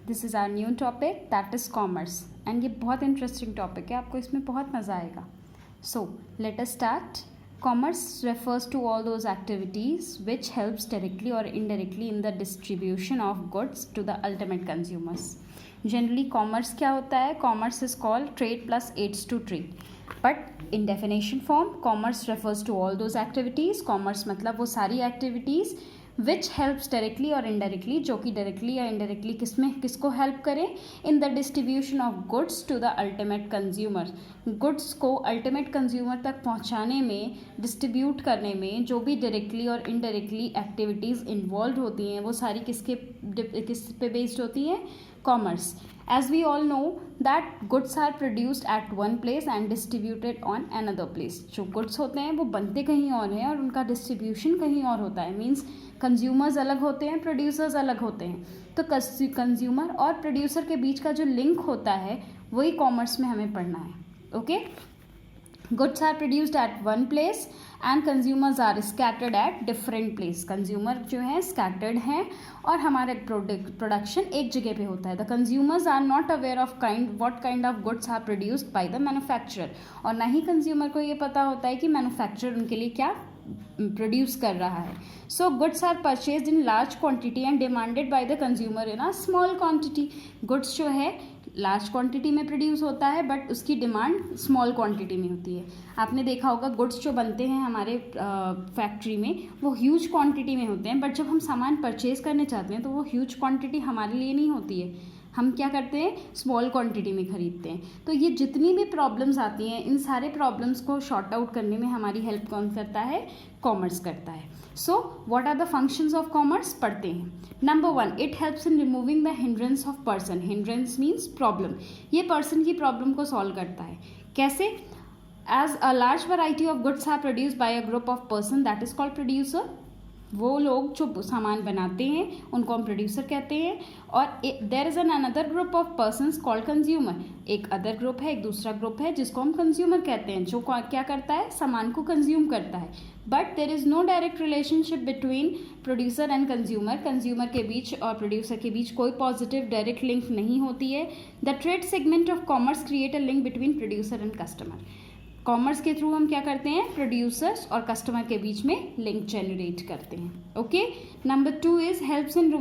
This is our new topic that is commerce and ये बहुत interesting topic है, आपको इसमें बहुत मज़ा आएगा. So let us start. Commerce refers to all those activities which helps directly or indirectly in the distribution of goods to the ultimate consumers. Generally commerce क्या होता है? Commerce is called trade plus aids to trade. But in definition form, commerce refers to all those activities. Commerce मतलब वो सारी activities which helps directly और indirectly, जो कि directly या इनडायरेक्टली किसको हेल्प करें in the distribution of goods to the ultimate consumer. Goods को अल्टीमेट कंज्यूमर तक पहुंचाने में, डिस्ट्रीब्यूट करने में जो भी डायरेक्टली और इनडायरेक्टली एक्टिविटीज़ इन्वॉल्व होती हैं वो सारी किस पे बेस्ड होती हैं? Commerce. As we all know that goods are produced at one place and distributed on another place. जो goods होते हैं वो बनते कहीं और हैं और उनका डिस्ट्रीब्यूशन कहीं और होता है. मीन्स कंज्यूमर्स अलग होते हैं, प्रोड्यूसर्स अलग होते हैं. तो कंज्यूमर और प्रोड्यूसर के बीच का जो लिंक होता है वही कॉमर्स में हमें पढ़ना है. Okay. Goods are produced at one place and consumers are scattered at different place. Consumer जो है स्कैटर्ड हैं और हमारे प्रोडक्शन एक जगह पे होता है. The consumers are not aware of what kind of goods are produced by the manufacturer. और ना ही कंज्यूमर को ये पता होता है कि मैन्युफैक्चरर उनके लिए क्या प्रोड्यूस कर रहा है. So goods are purchased in large quantity and demanded by the consumer in a small quantity. Goods जो है लार्ज क्वांटिटी में प्रोड्यूस होता है बट उसकी डिमांड स्मॉल क्वांटिटी में होती है. आपने देखा होगा गुड्स जो बनते हैं हमारे फैक्ट्री में वो ह्यूज क्वांटिटी में होते हैं, बट जब हम सामान परचेज करने चाहते हैं तो वो ह्यूज क्वांटिटी हमारे लिए नहीं होती है. हम क्या करते हैं? स्मॉल क्वांटिटी में ख़रीदते हैं. तो ये जितनी भी प्रॉब्लम्स आती हैं इन सारे प्रॉब्लम्स को शॉर्ट आउट करने में हमारी हेल्प कौन करता है? कॉमर्स करता है. So what are the functions of commerce? पढ़ते हैं. Number 1, it helps in removing the hindrance of person. Hindrance means problem. ये पर्सन की प्रॉब्लम को सॉल्व करता है. कैसे? As a large variety of goods are produced by a group of person that is called producer. वो लोग जो सामान बनाते हैं उनको हम प्रोड्यूसर कहते हैं. और there is an another group of persons called consumer. एक अदर ग्रुप है, एक दूसरा ग्रुप है जिसको हम कंज्यूमर कहते हैं, जो क्या करता है? सामान को कंज्यूम करता है. But there is no direct relationship between producer and consumer. Consumer के बीच और प्रोड्यूसर के बीच कोई पॉजिटिव डायरेक्ट लिंक नहीं होती है. The trade segment of commerce create a link between producer and customer. Commerce के थ्रू हम क्या करते हैं? प्रोड्यूसर्स और कस्टमर के बीच में लिंक जनरेट करते हैं. Okay. Number 2 is helps in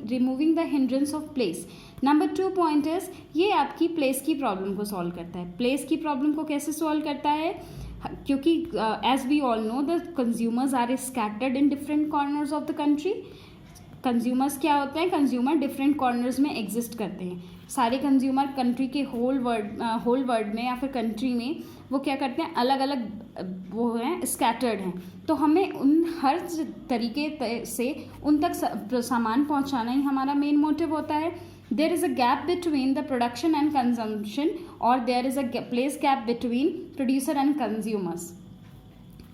removing the hindrance of place. Number 2 point is ये आपकी प्लेस की प्रॉब्लम को सॉल्व करता है. प्लेस की प्रॉब्लम को कैसे सॉल्व करता है? क्योंकि as we all know the consumers are scattered in different corners of the country. Consumers क्या होते हैं? कंज्यूमर डिफरेंट कॉर्नर्स में एग्जिस्ट करते हैं. सारे कंज्यूमर कंट्री के होल वर्ल्ड में या फिर कंट्री में वो क्या करते हैं? अलग अलग वो हैं, स्कैटर्ड हैं. तो हमें उन हर तरीके से उन तक सामान पहुंचाना ही हमारा मेन मोटिव होता है. There is a gap between the production and consumption और there is a place gap between producer and consumers.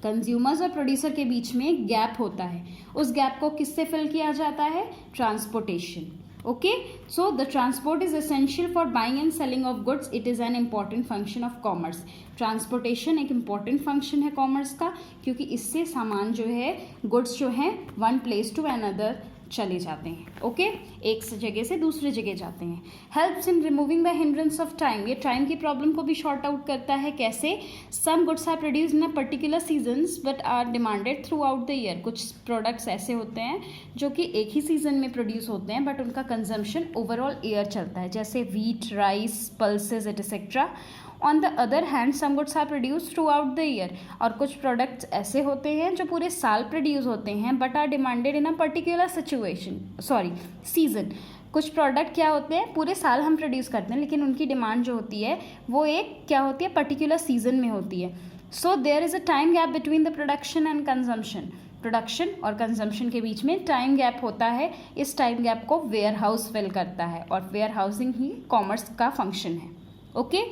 Consumers और प्रोड्यूसर के बीच में गैप होता है. उस गैप को किससे फिल किया जाता है? Transportation. Okay. So the transport is essential for buying and selling of goods. It is an important function of commerce. Transportation एक इम्पॉर्टेंट फंक्शन है कॉमर्स का, क्योंकि इससे सामान जो है, गुड्स जो हैं, वन प्लेस टू अनदर चले जाते हैं. ओके. एक जगह से दूसरी जगह जाते हैं. Helps in removing the hindrance of time. ये टाइम की प्रॉब्लम को भी शॉर्ट आउट करता है. कैसे? Some goods are produced in a particular seasons but are demanded throughout the year. कुछ प्रोडक्ट्स ऐसे होते हैं जो कि एक ही सीजन में प्रोड्यूस होते हैं बट उनका कंजम्पशन ओवरऑल ईयर चलता है, जैसे wheat, rice, pulses etcetera. On the other hand some goods are produce throughout the year. और कुछ प्रोडक्ट्स ऐसे होते हैं जो पूरे साल प्रोड्यूस होते हैं but are demanded in a particular season. कुछ प्रोडक्ट क्या होते हैं? पूरे साल हम प्रोड्यूस करते हैं लेकिन उनकी डिमांड जो होती है वो एक क्या होती है? पर्टिकुलर सीजन में होती है. So there is a time gap between the production and consumption. Production और कंजम्पशन के बीच में टाइम गैप होता है. इस टाइम गैप को वेयर हाउस फिल करता है और वेयर हाउसिंग ही कॉमर्स का फंक्शन है. Okay.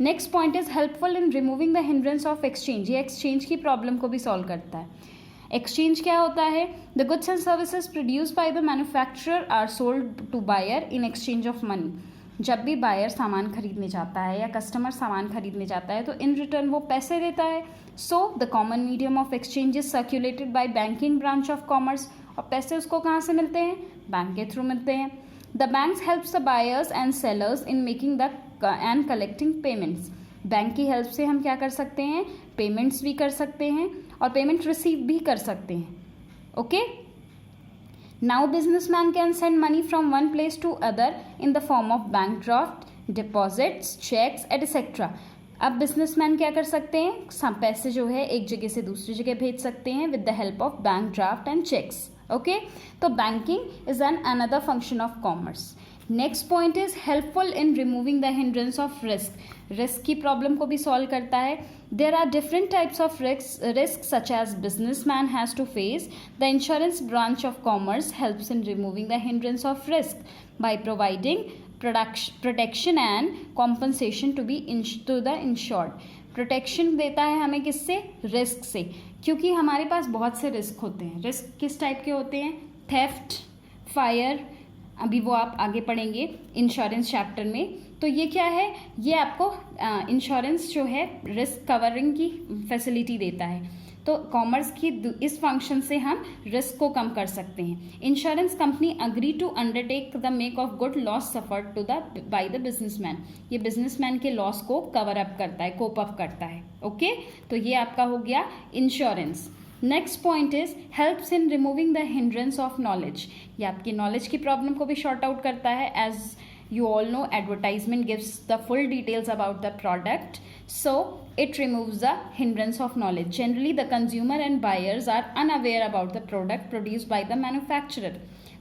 Next point is helpful in removing the hindrance of exchange. ये एक्सचेंज की प्रॉब्लम को भी सॉल्व करता है. एक्सचेंज क्या होता है? The goods and services produced by the manufacturer are sold to buyer in exchange of money. जब भी बायर सामान खरीदने जाता है या कस्टमर सामान खरीदने जाता है तो इन रिटर्न वो पैसे देता है. So the common medium of exchange is circulated by banking branch of commerce. और पैसे उसको कहाँ से मिलते हैं? बैंक के थ्रू मिलते हैं. The banks helps the buyers and sellers in making the end collecting payments. Bank की हेल्प से हम क्या कर सकते हैं, पेमेंट्स भी कर सकते हैं और पेमेंट रिसीव भी कर सकते हैं. Okay. Now businessman can send money from one place to other in the form of bank draft, deposits, cheques etcetera. अब बिजनेसमैन क्या कर सकते हैं, सब पैसे जो है एक जगह से दूसरी जगह भेज सकते हैं with the help of bank draft and cheques. Okay. तो banking is an another function of commerce. Next point is helpful in removing the hindrance of risk. Risk की प्रॉब्लम को भी सॉल्व करता है. There are different types of risk such as businessman has to face. The insurance branch of commerce helps in removing the hindrance of risk by providing protection and compensation to the insured. Protection देता है हमें किससे, risk से, क्योंकि हमारे पास बहुत से risk होते हैं. रिस्क किस टाइप के होते हैं, थेफ्ट, फायर, अभी वो आप आगे पढ़ेंगे इंश्योरेंस चैप्टर में. तो ये क्या है, ये आपको इंश्योरेंस जो है रिस्क कवरिंग की फैसिलिटी देता है. तो कॉमर्स की इस फंक्शन से हम रिस्क को कम कर सकते हैं. Insurance company agree to undertake the make of good loss suffered to the by the businessman. ये बिजनेसमैन के लॉस को कवर अप करता है, कोप अप करता है. ओके. तो ये आपका हो गया insurance. Next point is helps in removing the hindrance of knowledge. ये आपकी नॉलेज की प्रॉब्लम को भी शॉर्ट आउट करता है. As you all know, advertisement gives the full details about the product, so it removes the hindrance of knowledge. Generally the consumer and buyers are unaware about the product produced by the manufacturer.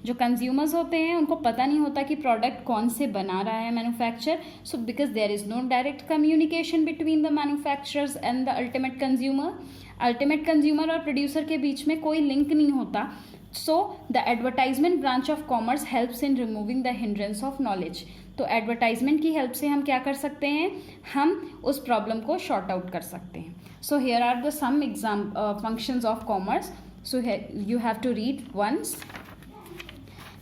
जो consumers होते हैं उनको पता नहीं होता कि product कौन से बना रहा है manufacture. So because there is no direct communication between the manufacturers and the ultimate consumer. Ultimate consumer और प्रोड्यूसर के बीच में कोई लिंक नहीं होता. So the advertisement branch of commerce helps in removing the hindrance of knowledge. तो advertisement की help से हम क्या कर सकते हैं, हम उस प्रॉब्लम को शॉर्ट आउट कर सकते हैं. So here are the some exam functions of commerce. So you have to read once.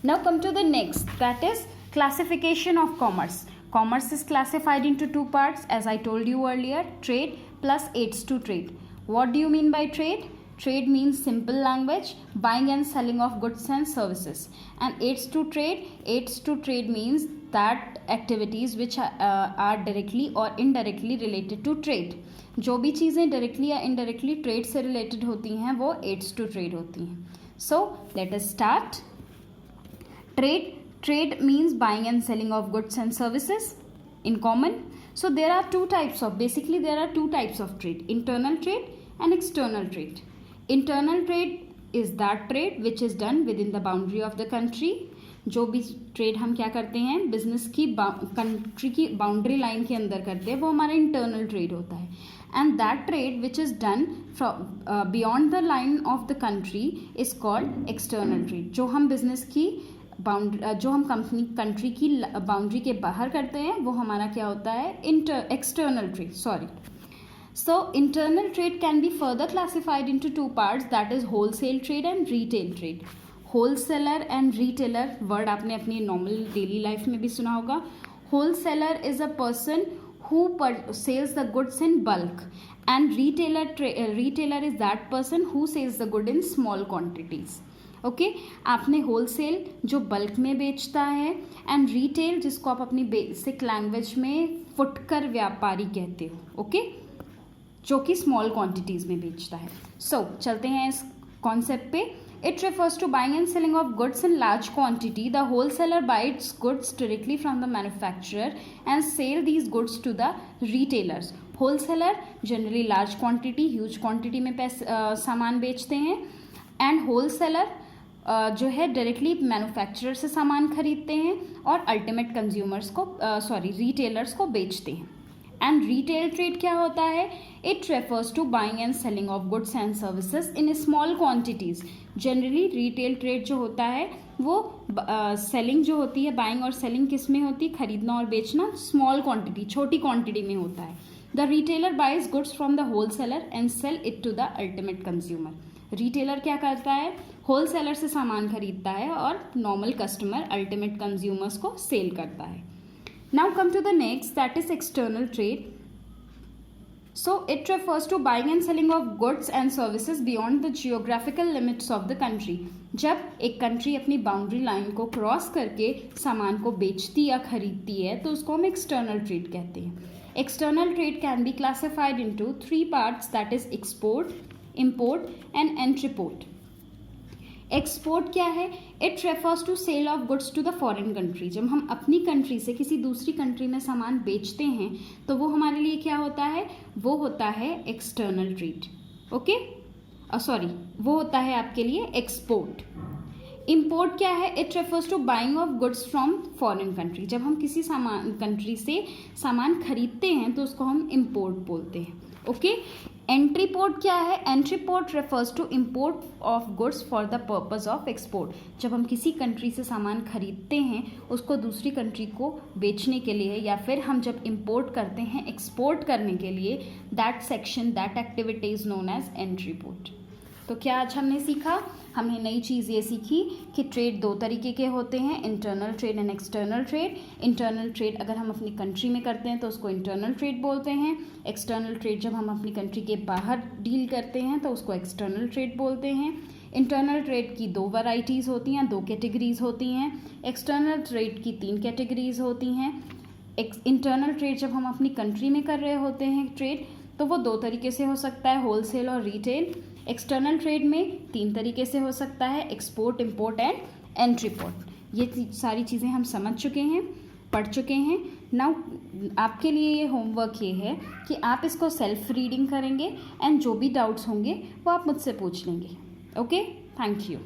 Now come to the next, that is classification of commerce. Commerce is classified into two parts, as I told you earlier, trade plus aids to trade. What do you mean by trade? Trade means simple language, buying and selling of goods and services. And aids to trade means that activities which are directly or indirectly related to trade. जो भी चीज़ें directly या indirectly trade से related होती हैं वो aids to trade होती हैं. So let us start. Trade means buying and selling of goods and services in common. So there are two types of trade, internal trade and external trade. Internal trade is that trade which is done within the boundary of the country. जो भी trade हम क्या करते हैं, business की country की boundary line के अंदर करते हैं, वो हमारा इंटरनल ट्रेड होता है. And that trade which is done from beyond the line of the country is called external trade. जो हम बिजनेस की जो हम कंट्री की बाउंड्री के बाहर करते हैं वो हमारा क्या होता है, external trade. Sorry. So internal trade can be further classified into two parts, that is wholesale trade and retail trade. Wholesaler and retailer word आपने अपनी normal daily life में भी सुना होगा. Wholesaler is a person who sells the goods in bulk, and retailer is that person who sells the good in small quantities. Okay. आपने wholesale जो bulk में बेचता है, एंड रिटेल जिसको आप अपनी बेसिक लैंग्वेज में फुटकर व्यापारी कहते हो. ओके. जो कि स्मॉल क्वांटिटीज़ में बेचता है. सो चलते हैं इस कॉन्सेप्ट पे. It refers to buying and selling of goods in large quantity. The wholesaler buys goods directly from the manufacturer and sell these goods to the retailers. Wholesaler generally large quantity, huge quantity में सामान बेचते हैं, and wholesaler जो है directly manufacturer से सामान खरीदते हैं और अल्टीमेट कंज्यूमर्स को रिटेलर्स को बेचते हैं. एंड रिटेल ट्रेड क्या होता है, it refers to buying and selling of goods and services in small quantities. Generally retail trade जो होता है वो सेलिंग जो होती है, बाइंग और सेलिंग किस में होती है, खरीदना और बेचना स्मॉल क्वांटिटी, छोटी क्वांटिटी में होता है. The retailer buys goods from the wholesaler and sell it to the ultimate consumer. Retailer क्या करता है, होलसेलर से सामान खरीदता है और नॉर्मल कस्टमर अल्टीमेट कंज्यूमर्स को सेल करता है. Now come to the next, that is external trade. So it refers to buying and selling of goods and services beyond the geographical limits of the country. जब एक country अपनी boundary line को cross करके सामान को बेचती या खरीदती है तो उसको हम एक्सटर्नल ट्रेड कहते हैं. External trade can be classified into 3 parts, that is export, import and entrepot. Export क्या है? It refers to sale of goods to the foreign country. जब हम अपनी कंट्री से किसी दूसरी कंट्री में सामान बेचते हैं तो वो हमारे लिए क्या होता है? वो होता है एक्सटर्नल ट्रेड. ओके, सॉरी, वो होता है आपके लिए एक्सपोर्ट. इम्पोर्ट क्या है? It refers to buying of goods from foreign country. जब हम किसी कंट्री से सामान खरीदते हैं तो उसको हम इम्पोर्ट बोलते हैं. ओके. एंट्री पोर्ट क्या है? Entry port refers to import of goods for the purpose of export. जब हम किसी कंट्री से सामान खरीदते हैं उसको दूसरी कंट्री को बेचने के लिए, या फिर हम जब इम्पोर्ट करते हैं एक्सपोर्ट करने के लिए, that section, that activity is known as entry port. तो क्या आज हमने सीखा? हमने नई चीज़ ये सीखी कि ट्रेड 2 तरीके के होते हैं, internal trade and external trade. Internal trade अगर हम अपनी कंट्री में करते हैं तो उसको इंटरनल ट्रेड बोलते हैं. एक्सटर्नल ट्रेड जब हम अपनी कंट्री के बाहर डील करते हैं तो उसको एक्सटर्नल ट्रेड बोलते हैं. इंटरनल ट्रेड की 2 वैरायटीज़ होती हैं, 2 कैटेगरीज होती हैं. एक्सटर्नल ट्रेड की 3 कैटेगरीज होती हैं. इंटरनल ट्रेड जब हम अपनी कंट्री में कर रहे होते हैं ट्रेड तो वो 2 तरीके से हो सकता है, होलसेल और रिटेल. एक्सटर्नल ट्रेड में 3 तरीके से हो सकता है, एक्सपोर्ट, इंपोर्ट एंड एंट्रीपोर्ट. ये सारी चीज़ें हम समझ चुके हैं, पढ़ चुके हैं. नाउ आपके लिए ये होमवर्क ये है कि आप इसको सेल्फ रीडिंग करेंगे एंड जो भी डाउट्स होंगे वो आप मुझसे पूछ लेंगे. Okay, thank you.